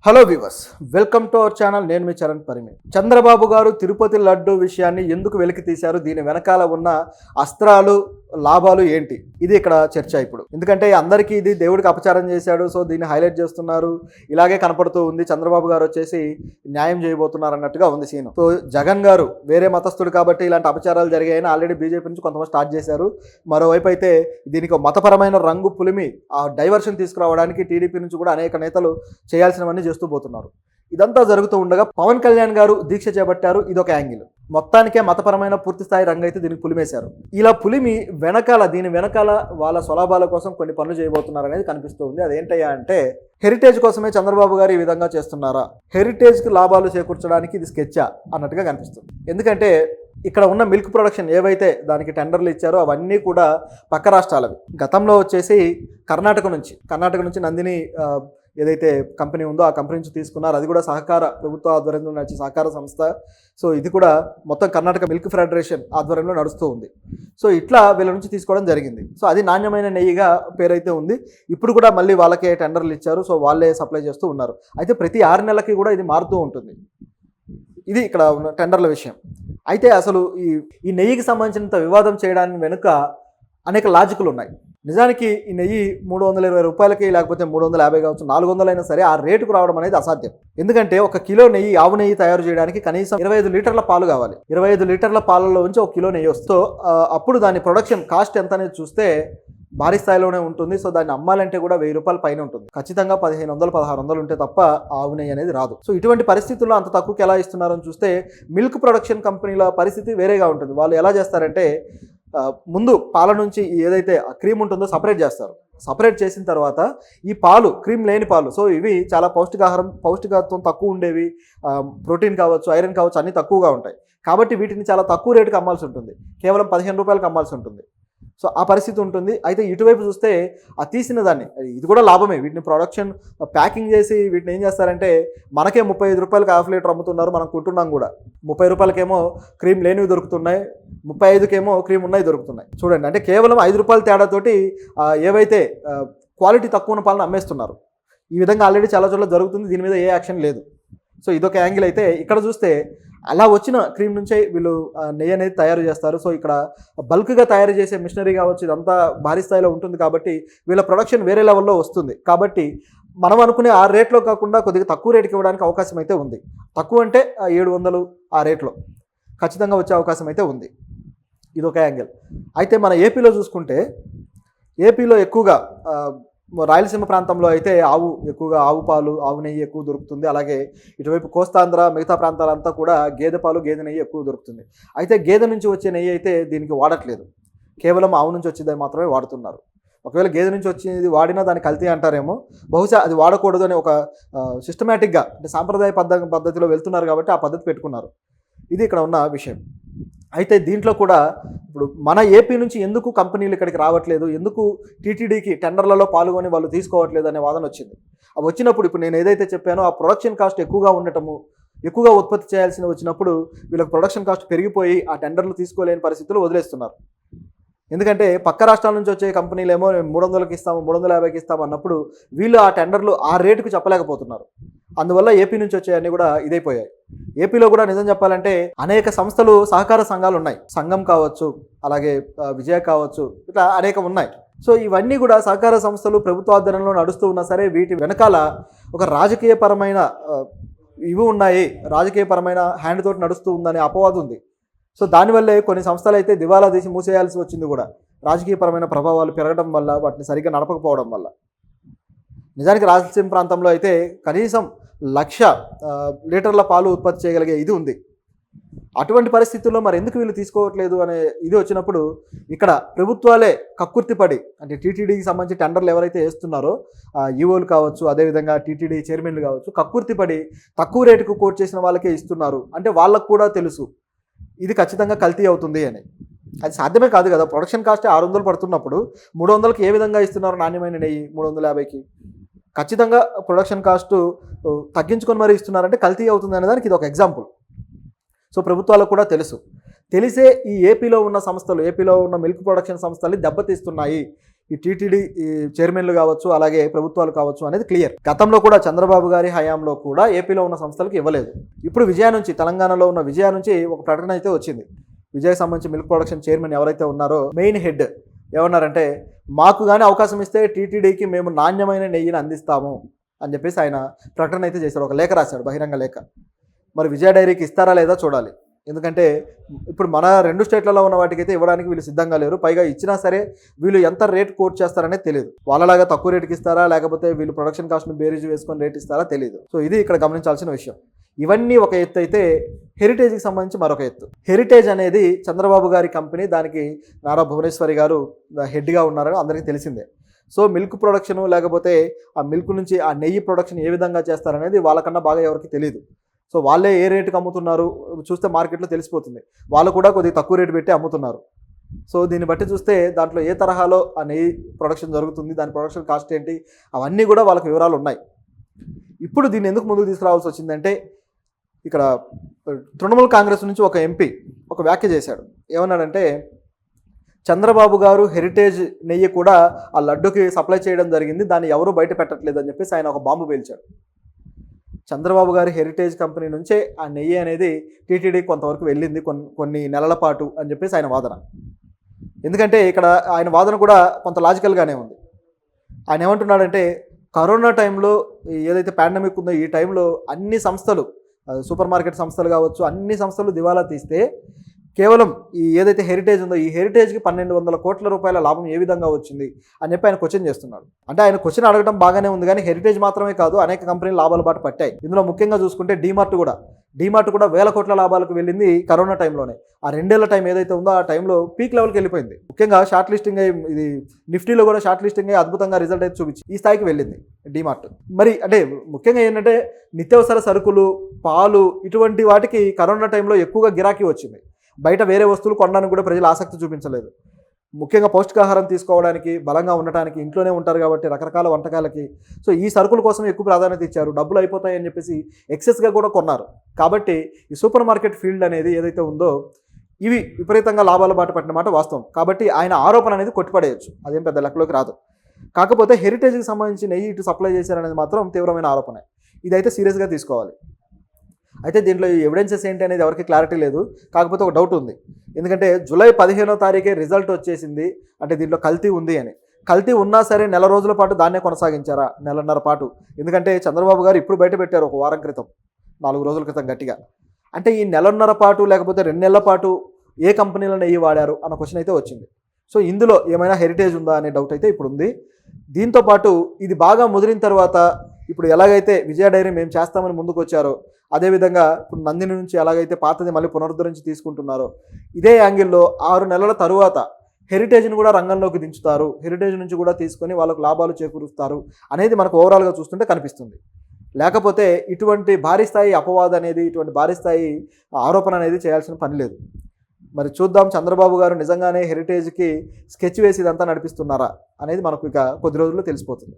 Hello viewers, welcome to our channel. నేను మీ చరణ్ పరిమి. చంద్రబాబు గారు తిరుపతి లడ్డు విషయాన్ని ఎందుకు వెలికి తీశారు, దీని వెనకాల ఉన్న అస్త్రాలు లాభాలు ఏంటి, ఇది ఇక్కడ చర్చ. ఇప్పుడు ఎందుకంటే అందరికీ ఇది దేవుడికి అపచారం చేశాడు, సో దీన్ని హైలైట్ చేస్తున్నారు, ఇలాగే కనపడుతూ ఉంది. చంద్రబాబు గారు వచ్చేసి న్యాయం చేయబోతున్నారు అన్నట్టుగా ఉంది సీన్. సో జగన్ గారు వేరే మతస్థుడు కాబట్టి ఇలాంటి అపచారాలు జరిగాయని ఆల్రెడీ బీజేపీ నుంచి కొంతమంది స్టార్ట్ చేశారు. మరోవైపు అయితే దీనికి మతపరమైన రంగు పులిమి ఆ డైవర్షన్ తీసుకురావడానికి టీడీపీ నుంచి కూడా అనేక నేతలు చేయాల్సినవన్నీ చేస్తూ పోతున్నారు. ఇదంతా జరుగుతూ ఉండగా పవన్ కళ్యాణ్ గారు దీక్ష చేపట్టారు. ఇదొక యాంగిల్. మొత్తానికే మతపరమైన పూర్తి స్థాయి రంగు అయితే దీనికి పులిమేశారు. ఇలా పులిమి వెనకాల దీని వెనకాల వాళ్ళ స్వలాభాల కోసం కొన్ని పనులు చేయబోతున్నారు అనేది కనిపిస్తూ ఉంది. అదేంటయ్యా అంటే, హెరిటేజ్ కోసమే చంద్రబాబు గారు ఈ విధంగా చేస్తున్నారా, హెరిటేజ్కి లాభాలు చేకూర్చడానికి ఇది స్కెచ్చా అన్నట్టుగా కనిపిస్తుంది. ఎందుకంటే ఇక్కడ ఉన్న మిల్క్ ప్రొడక్షన్ ఏవైతే దానికి టెండర్లు ఇచ్చారో అవన్నీ కూడా పక్క రాష్ట్రాలవి. గతంలో వచ్చేసి కర్ణాటక నుంచి నందిని ఏదైతే కంపెనీ ఉందో ఆ కంపెనీ నుంచి తీసుకున్నారు. అది కూడా సహకార ప్రభుత్వ ఆధ్వర్యంలో నడిచే సహకార సంస్థ. సో ఇది కూడా మొత్తం కర్ణాటక మిల్క్ ఫెడరేషన్ ఆధ్వర్యంలో నడుస్తూ ఉంది. సో ఇట్లా వీళ్ళ నుంచి తీసుకోవడం జరిగింది. సో అది నాణ్యమైన నెయ్యిగా పేరైతే ఉంది. ఇప్పుడు కూడా మళ్ళీ వాళ్ళకే టెండర్లు ఇచ్చారు. సో వాళ్ళే సప్లై చేస్తూ ఉన్నారు. అయితే ప్రతి 6 నెలలకి కూడా ఇది మారుతూ ఉంటుంది. ఇది ఇక్కడ ఉన్న టెండర్ల విషయం. అయితే అసలు ఈ నెయ్యికి సంబంధించినంత వివాదం చేయడానికి వెనుక అనేక లాజిక్లు ఉన్నాయి. నిజానికి ఈ నెయ్యి 320 రూపాయలకి, లేకపోతే 350 కావచ్చు, 400 అయినా సరే ఆ రేటుకు రావడం అనేది అసాధ్యం. ఎందుకంటే 1 కిలో నెయ్యి, ఆవు నెయ్యి తయారు చేయడానికి కనీసం 25 లీటర్ల పాలు కావాలి. 25 లీటర్ల పాలలో నుంచి 1 కిలో నెయ్యి వస్తూ అప్పుడు దాని ప్రొడక్షన్ కాస్ట్ ఎంత అనేది చూస్తే భారీ స్థాయిలోనే ఉంటుంది. సో దాన్ని అమ్మాలంటే కూడా 1000 రూపాయల పైన ఉంటుంది. ఖచ్చితంగా 1500, 1600 ఉంటే తప్ప ఆవు నెయ్యి అనేది రాదు. సో ఇటువంటి పరిస్థితుల్లో అంత తక్కువకి ఎలా ఇస్తున్నారని చూస్తే మిల్క్ ప్రొడక్షన్ కంపెనీల పరిస్థితి వేరేగా ఉంటుంది. వాళ్ళు ఎలా చేస్తారంటే, ముందు పాల నుంచి ఏదైతే క్రీమ్ ఉంటుందో సపరేట్ చేస్తారు. సపరేట్ చేసిన తర్వాత ఈ పాలు, క్రీమ్ లేని పాలు, సో ఇవి చాలా పౌష్టికత్వం తక్కువ ఉండేవి, ప్రోటీన్ కావచ్చు, ఐరన్ కావచ్చు, అన్నీ తక్కువగా ఉంటాయి. కాబట్టి వీటిని చాలా తక్కువ రేటుకి అమ్మాల్సి ఉంటుంది. కేవలం 15 రూపాయలకు అమ్మాల్సి ఉంటుంది. సో ఆ పరిస్థితి ఉంటుంది. అయితే ఇటువైపు చూస్తే ఆ తీసిన దాన్ని, ఇది కూడా లాభమే. వీటిని ప్రొడక్షన్ ప్యాకింగ్ చేసి వీటిని ఏం చేస్తారంటే, మనకే 35 రూపాయలకి హాఫ్ లీటర్ అమ్ముతున్నారు, మనం కొంటున్నాం కూడా. 30 రూపాయలకేమో క్రీమ్ లేనివి దొరుకుతున్నాయి, 35కేమో క్రీమ్ ఉన్నాయి దొరుకుతున్నాయి. చూడండి, అంటే కేవలం 5 రూపాయల తేడాతోటి ఏవైతే క్వాలిటీ తక్కువ ఉన్న పాలను అమ్మేస్తున్నారు. ఈ విధంగా ఆల్రెడీ చాలా చోట్ల జరుగుతుంది. దీని మీద ఏ యాక్షన్ లేదు. సో ఇదొక యాంగిల్. అయితే ఇక్కడ చూస్తే అలా వచ్చిన క్రీమ్ నుంచే వీళ్ళు నెయ్యి అనేది తయారు చేస్తారు. సో ఇక్కడ బల్క్గా తయారు చేసే మిషనరీ కావచ్చు, ఇదంతా భారీ స్థాయిలో ఉంటుంది. కాబట్టి వీళ్ళ ప్రొడక్షన్ వేరే లెవెల్లో వస్తుంది. కాబట్టి మనం అనుకునే ఆ రేట్లో కాకుండా కొద్దిగా తక్కువ రేటుకి ఇవ్వడానికి అవకాశం అయితే ఉంది. తక్కువ అంటే 700 ఆ రేట్లో ఖచ్చితంగా వచ్చే అవకాశం అయితే ఉంది. ఇదొక యాంగిల్. అయితే మన ఏపీలో చూసుకుంటే, ఏపీలో ఎక్కువగా రాయలసీమ ప్రాంతంలో అయితే ఎక్కువగా ఆవు పాలు, ఆవు నెయ్యి ఎక్కువ దొరుకుతుంది. అలాగే ఇటువైపు కోస్తాంధ్ర, మిగతా ప్రాంతాలంతా కూడా గేదె పాలు, గేదె నెయ్యి ఎక్కువ దొరుకుతుంది. అయితే గేదె నుంచి వచ్చే నెయ్యి అయితే దీనికి వాడట్లేదు. కేవలం ఆవు నుంచి వచ్చేది మాత్రమే వాడుతున్నారు. ఒకవేళ గేదె నుంచి వచ్చేది వాడినా దాన్ని కల్తీ అంటారేమో. బహుశా అది వాడకూడదు అని ఒక సిస్టమేటిక్గా, అంటే సాంప్రదాయ పద్ధతిలో వెళ్తున్నారు కాబట్టి ఆ పద్ధతి పెట్టుకున్నారు. ఇది ఇక్కడ ఉన్న విషయం. అయితే దీంట్లో కూడా ఇప్పుడు మన ఏపీ నుంచి ఎందుకు కంపెనీలు ఇక్కడికి రావట్లేదు, ఎందుకు టీటీడీకి టెండర్లలో పాల్గొని వాళ్ళు తీసుకోవట్లేదు అనే వాదన వచ్చింది. అవి వచ్చినప్పుడు ఇప్పుడు నేను ఏదైతే చెప్పానో ఆ ప్రొడక్షన్ కాస్ట్ ఎక్కువగా ఉండటము, ఎక్కువగా ఉత్పత్తి చేయాల్సిన వచ్చినప్పుడు వీళ్ళకి ప్రొడక్షన్ కాస్ట్ పెరిగిపోయి ఆ టెండర్లు తీసుకోలేని పరిస్థితులు వదిలేస్తున్నారు. ఎందుకంటే పక్క రాష్ట్రాల నుంచి వచ్చే కంపెనీలు ఏమో 300కి ఇస్తాము, 350కి ఇస్తాము అన్నప్పుడు వీళ్ళు ఆ టెండర్లు ఆ రేటుకు చెప్పలేకపోతున్నారు. అందువల్ల ఏపీ నుంచి వచ్చేవన్నీ కూడా ఇదైపోయాయి. ఏపీలో కూడా నిజం చెప్పాలంటే అనేక సంస్థలు, సహకార సంఘాలు ఉన్నాయి. సంఘం కావచ్చు, అలాగే విజయ కావచ్చు, ఇట్లా అనేకం ఉన్నాయి. సో ఇవన్నీ కూడా సహకార సంస్థలు ప్రభుత్వ ఆధ్వర్యంలో నడుస్తూ ఉన్నా సరే వీటి వెనకాల ఒక రాజకీయపరమైన ఇవి ఉన్నాయి, రాజకీయపరమైన హ్యాండ్ తోటి నడుస్తూ ఉందనే అపవాదం ఉంది. సో దానివల్లే కొన్ని సంస్థలు అయితే దివాలా తీసి మూసేయాల్సి వచ్చింది కూడా, రాజకీయపరమైన ప్రభావాలు పెరగడం వల్ల, వాటిని సరిగ్గా నడపకపోవడం వల్ల. నిజానికి రాయలసీమ ప్రాంతంలో అయితే కనీసం 1,00,000 లీటర్ల పాలు ఉత్పత్తి చేయగలిగే ఇది ఉంది. అటువంటి పరిస్థితుల్లో మరి ఎందుకు వీళ్ళు తీసుకోవట్లేదు అనే ఇది వచ్చినప్పుడు ఇక్కడ ప్రభుత్వాలే కక్కుర్తిపడి, అంటే టీటీడీకి సంబంధించి టెండర్లు ఎవరైతే వేస్తున్నారో ఈఓలు కావచ్చు, అదేవిధంగా టీటీడీ చైర్మన్లు కావచ్చు, కక్కుర్తిపడి తక్కువ రేటుకు కోట్ చేసిన వాళ్ళకే ఇస్తున్నారు. అంటే వాళ్ళకు కూడా తెలుసు ఇది ఖచ్చితంగా కల్తీ అవుతుంది అని. అది సాధ్యమే కాదు కదా. ప్రొడక్షన్ కాస్ట్ 600 పడుతున్నప్పుడు 300కి ఏ విధంగా ఇస్తున్నారు నాణ్యమైన నెయ్యి 350కి? ఖచ్చితంగా ప్రొడక్షన్ కాస్ట్ తగ్గించుకొని మరీ ఇస్తున్నారంటే కల్తీ అవుతుంది అనే దానికి ఇది ఒక ఎగ్జాంపుల్. సో ప్రభుత్వాలకు కూడా తెలిసే ఈ ఏపీలో ఉన్న సంస్థలు, ఏపీలో ఉన్న మిల్క్ ప్రొడక్షన్ సంస్థల్ని దెబ్బతీస్తున్నాయి. ఈ టీటీడీ ఈ చైర్మన్లు కావచ్చు, అలాగే ప్రభుత్వాలు కావచ్చు అనేది క్లియర్. గతంలో కూడా చంద్రబాబు గారి హయాంలో కూడా ఏపీలో ఉన్న సంస్థలకు ఇవ్వలేదు. ఇప్పుడు విజయ నుంచి, తెలంగాణలో ఉన్న విజయ నుంచి ఒక ప్రకటన అయితే వచ్చింది. విజయకి సంబంధించి మిల్క్ ప్రొడక్షన్ చైర్మన్ ఎవరైతే ఉన్నారో మెయిన్ హెడ్ ఏమన్నారంటే, మాకు కానీ అవకాశం ఇస్తే టీటీడీకి మేము నాణ్యమైన నెయ్యిని అందిస్తాము అని చెప్పేసి ఆయన ప్రకటన అయితే చేశారు. ఒక లేఖ రాశాడు, బహిరంగ లేఖ. మరి విజయ డైరీకి ఇస్తారా లేదా చూడాలి. ఎందుకంటే ఇప్పుడు మన 2 స్టేట్లలో ఉన్న వాటికైతే ఇవ్వడానికి వీళ్ళు సిద్ధంగా లేరు. పైగా ఇచ్చినా సరే వీళ్ళు ఎంత రేట్ కోట్ చేస్తారనేది తెలియదు. వాళ్ళలాగా తక్కువ రేటుకి ఇస్తారా, లేకపోతే వీళ్ళు ప్రొడక్షన్ కాస్ట్ని బేరీజ్ వేసుకొని రేట్ ఇస్తారా తెలియదు. సో ఇది ఇక్కడ గమనించాల్సిన విషయం. ఇవన్నీ ఒక ఎత్తు అయితే, హెరిటేజ్కి సంబంధించి మరొక ఎత్తు. హెరిటేజ్ అనేది చంద్రబాబు గారి కంపెనీ. దానికి నారా భువనేశ్వరి గారు హెడ్గా ఉన్నారని అందరికీ తెలిసిందే. సో మిల్క్ ప్రొడక్షన్, లేకపోతే ఆ మిల్క్ నుంచి ఆ నెయ్యి ప్రొడక్షన్ ఏ విధంగా చేస్తారనేది వాళ్ళకన్నా బాగా ఎవరికి తెలియదు. సో వాళ్ళే ఏ రేటుకి అమ్ముతున్నారు చూస్తే మార్కెట్లో తెలిసిపోతుంది. వాళ్ళు కూడా కొద్దిగా తక్కువ రేటు పెట్టి అమ్ముతున్నారు. సో దీన్ని బట్టి చూస్తే దాంట్లో ఏ తరహాలో ఆ నెయ్యి ప్రొడక్షన్ జరుగుతుంది, దాని ప్రొడక్షన్ కాస్ట్ ఏంటి, అవన్నీ కూడా వాళ్ళకి వివరాలు ఉన్నాయి. ఇప్పుడు దీన్ని ఎందుకు ముందుకు తీసుకురావాల్సి వచ్చిందంటే, ఇక్కడ తృణమూల్ కాంగ్రెస్ నుంచి ఒక ఎంపీ ఒక వ్యాఖ్య చేశాడు. ఏమన్నాడంటే, చంద్రబాబు గారు హెరిటేజ్ నెయ్యి కూడా ఆ లడ్డుకి సప్లై చేయడం జరిగింది, దాన్ని ఎవరూ బయట పెట్టట్లేదు అని చెప్పేసి ఆయన ఒక బాంబు పేల్చాడు. చంద్రబాబు గారి హెరిటేజ్ కంపెనీ నుంచే ఆ నెయ్యి అనేది టీటీడీ కొంతవరకు వెళ్ళింది, కొన్ని నెలల పాటు అని చెప్పేసి ఆయన వాదన. ఎందుకంటే ఇక్కడ ఆయన వాదన కూడా కొంత లాజికల్గానే ఉంది. ఆయన ఏమంటున్నాడంటే, కరోనా టైంలో ఏదైతే పాండమిక్ ఉందో ఈ టైంలో అన్ని సంస్థలు, సూపర్ మార్కెట్ సంస్థలు కావచ్చు, అన్ని సంస్థలు దివాలా తీస్తే కేవలం ఈ ఏదైతే హెరిటేజ్ ఉందో ఈ హెరిటేజ్కి 1200 కోట్ల రూపాయల లాభం ఏ విధంగా వచ్చింది అని చెప్పి ఆయన క్వశ్చన్ చేస్తున్నాడు. అంటే ఆయన క్వశ్చన్ అడగడం బాగానే ఉంది, కానీ హెరిటేజ్ మాత్రమే కాదు, అనేక కంపెనీలు లాభాల బాట పట్టాయి. ఇందులో ముఖ్యంగా చూసుకుంటే డీమార్ట్ కూడా 1000 కోట్ల లాభాలకు వెళ్ళింది కరోనా టైంలోనే. ఆ 2 ఏళ్ల టైం ఏదైతే ఉందో ఆ టైంలో పీక్ లెవెల్కి వెళ్ళిపోయింది. ముఖ్యంగా షార్ట్ లిస్టింగ్ అయ్యి, ఇది నిఫ్టీలో కూడా షార్ట్ లిస్టింగ్ అయ్యి అద్భుతంగా రిజల్ట్ అయితే చూపించి ఈ స్థాయికి వెళ్ళింది డీమార్ట్. మరి అంటే ముఖ్యంగా ఏంటంటే నిత్యావసర సరుకులు, పాలు, ఇటువంటి వాటికి కరోనా టైంలో ఎక్కువగా గిరాకీ వచ్చింది. బయట వేరే వస్తువులు కొనడానికి కూడా ప్రజలు ఆసక్తి చూపించలేదు. ముఖ్యంగా పౌష్టికాహారం తీసుకోవడానికి, బలంగా ఉండటానికి, ఇంట్లోనే ఉంటారు కాబట్టి రకరకాల వంటకాలకి, సో ఈ సరుకుల కోసం ఎక్కువ ప్రాధాన్యత ఇచ్చారు. డబ్బులు అయిపోతాయి అని చెప్పేసి ఎక్సెస్గా కూడా కొన్నారు. కాబట్టి ఈ సూపర్ మార్కెట్ ఫీల్డ్ అనేది ఏదైతే ఉందో ఇవి విపరీతంగా లాభాల బాట పట్టిన మాట వాస్తవం. కాబట్టి ఆయన ఆరోపణ అనేది కొట్టిపడేయచ్చు, అదేం పెద్ద లెక్కలోకి రాదు. కాకపోతే హెరిటేజ్కి సంబంధించి నెయ్యి ఇటు సప్లై చేశారనేది మాత్రం తీవ్రమైన ఆరోపణ. ఇదైతే సీరియస్గా తీసుకోవాలి. అయితే దీంట్లో ఈ ఎవిడెన్సెస్ ఏంటి అనేది ఎవరికి క్లారిటీ లేదు. కాకపోతే ఒక డౌట్ ఉంది. ఎందుకంటే జూలై 15వ తారీఖే రిజల్ట్ వచ్చేసింది, అంటే దీంట్లో కల్తీ ఉంది అని. కల్తీ ఉన్నా సరే నెల రోజుల పాటు దాన్నే కొనసాగించారా, నెలన్నర పాటు? ఎందుకంటే చంద్రబాబు గారు ఇప్పుడు బయట పెట్టారు ఒక వారం క్రితం, 4 రోజుల క్రితం గట్టిగా. అంటే ఈ నెలన్నర పాటు లేకపోతే 2 నెలల పాటు ఏ కంపెనీలో నెయ్యి వాడారు అన్న క్వశ్చన్ అయితే వచ్చింది. సో ఇందులో ఏమైనా హెరిటేజ్ ఉందా అనే డౌట్ అయితే ఇప్పుడు ఉంది. దీంతోపాటు ఇది బాగా ముదిరిన తర్వాత ఇప్పుడు ఎలాగైతే విజయ డైరీ మేము చేస్తామని ముందుకు వచ్చారో, అదేవిధంగా ఇప్పుడు నందిని నుంచి ఎలాగైతే పాతది మళ్ళీ పునరుద్ధరించి తీసుకుంటున్నారో, ఇదే యాంగిల్లో 6 నెలల తరువాత హెరిటేజ్ని కూడా రంగంలోకి దించుతారు, హెరిటేజ్ నుంచి కూడా తీసుకొని వాళ్ళకు లాభాలు చేకూరుస్తారు అనేది మనకు ఓవరాల్గా చూస్తుంటే కనిపిస్తుంది. లేకపోతే ఇటువంటి భారీ స్థాయి అపవాదం అనేది, ఇటువంటి భారీ స్థాయి ఆరోపణ అనేది చేయాల్సిన పని లేదు. మరి చూద్దాం, చంద్రబాబు గారు నిజంగానే హెరిటేజ్కి స్కెచ్ వేసి ఇదంతా నడిపిస్తున్నారా అనేది మనకు ఇక కొద్ది రోజుల్లో తెలిసిపోతుంది.